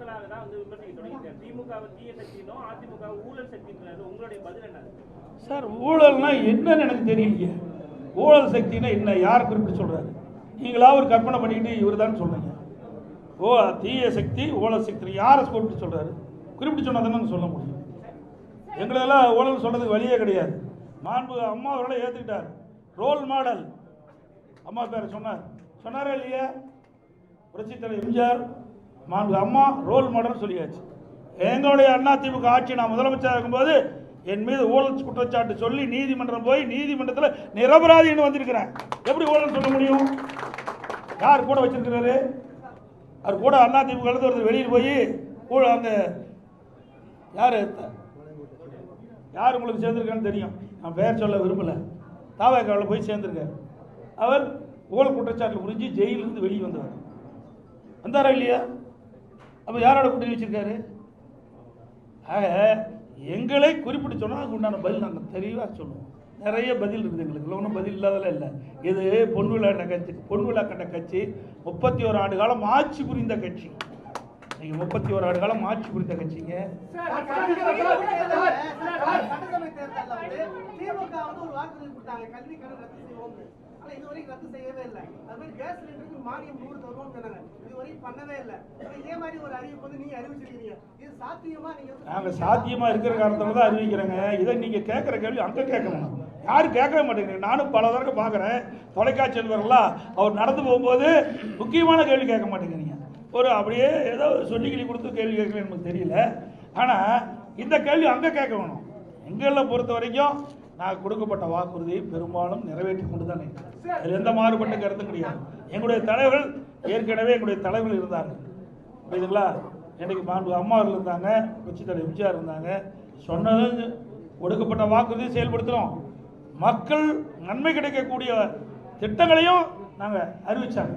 நாட்களாக தான் வந்து விமர்சிக்க தொடங்கிட்டார். திமுக தீய சக்தினும் அதிமுக ஊழல் சக்தின்றது உங்களுடைய பதில் என்ன? சார் ஊழல்னா என்னன்னு எனக்கு தெரியலையே. ஊழல் சக்தினா என்ன, யார் குறிப்பிட்டு சொல்றாரு? நீங்களா ஒரு கற்பனை பண்ணிட்டு இவர் தான் சொல்றீங்க. தீய சக்தி ஊழல் சக்தி யாரை குறிப்பிட்டு சொல்றாரு? குறிப்பிட்டு சொன்னா தானே சொல்ல முடியும். எங்களெல்லாம் ஊழல் சொல்றதுக்கு வழியே கிடையாது. மாண்பு அம்மா அவர்களை ஏற்றுக்கிட்டார். ரோல் மாடல் அம்மா பேர் சொன்னாரா இல்லையா? புரட்சி தலைவர் எம்ஜிஆர் மாண்பு அம்மா ரோல் மாடல் சொல்லியாச்சு. எங்களுடைய அதிமுக ஆட்சி நான் முதலமைச்சராக இருக்கும்போது என் மீது ஊழல் குற்றச்சாட்டு சொல்லி நீதிமன்றம் போய் நீதிமன்றத்தில் நிரபராதின்னு வந்திருக்கிறேன். எப்படி ஊழல் சொல்ல முடியும்? யார் கூட வச்சிருக்கிறாரு? அவர் கூட அதிமுக ஒருத்தர் வெளியில் போய் ஊழல் அந்த யார் உங்களுக்கு சேர்ந்திருக்கான்னு தெரியும். நான் பெயர் சொல்ல விரும்பல. தாவேக்காவில் போய் சேர்ந்திருக்கார். அவர் ஊழல் குற்றச்சாட்டு புரிஞ்சு ஜெயிலிருந்து வெளியே வந்தவர். வந்தாரா இல்லையா? அப்போ யாரோட கூட்டணி வச்சிருக்காரு? ஆக எங்களை குறிப்பிட்டு சொன்னால் அதுக்கு உண்டான பதில் நாங்கள் தெளிவாக சொல்லுவோம். நிறைய பதில் இருக்குது எங்களுக்கு. ஒன்றும் பதில் இல்லாதெல்லாம் இல்லை. இது பொன்விழா கண்ட கட்சி 31 ஆண்டு காலம் ஆட்சி புரிந்த கட்சி. நீங்க 31 ஆண்டு காலம் ஆட்சி புரிந்த கட்சிங்க. நாங்க சாத்தியமா இருக்கிற காரணத்துல தான் அறிவிக்கிறேங்க. இதை நீங்க கேட்கிற கேள்வி அங்க கேட்கணும். யாரும் கேட்கவே மாட்டேங்கிறீங்க. நானும் பல தடவை பார்க்குறேன். தொலைக்காட்சியில் வரலாம். அவர் நடந்து போகும்போது முக்கியமான கேள்வி கேட்க மாட்டேங்கிறீங்க. ஒரு அப்படியே ஏதோ சொல்லிக்கிளி கொடுத்து கேள்வி கேட்கல நமக்கு தெரியல. ஆனால் இந்த கேள்வி அங்கே கேட்க வேணும். எங்களை பொறுத்த வரைக்கும் நான் கொடுக்கப்பட்ட வாக்குறுதியை பெரும்பாலும் நிறைவேற்றி கொண்டு தான் இருக்கிறேன். அதில் எந்த மாறுபட்ட கருத்தும் கிடையாது. எங்களுடைய தலைவர்கள் ஏற்கனவே எங்களுடைய தலைவர்கள் இருந்தாங்க. புரியுதுங்களா? எனக்கு மாண்பு அம்மா இருந்தாங்க, புரட்சி தலைவர் எம்ஜிஆர் இருந்தாங்க. சொன்னது கொடுக்கப்பட்ட வாக்குறுதியை செயல்படுத்துகிறோம். மக்கள் நன்மை கிடைக்கக்கூடிய திட்டங்களையும் நாங்கள் அறிவித்தாங்க.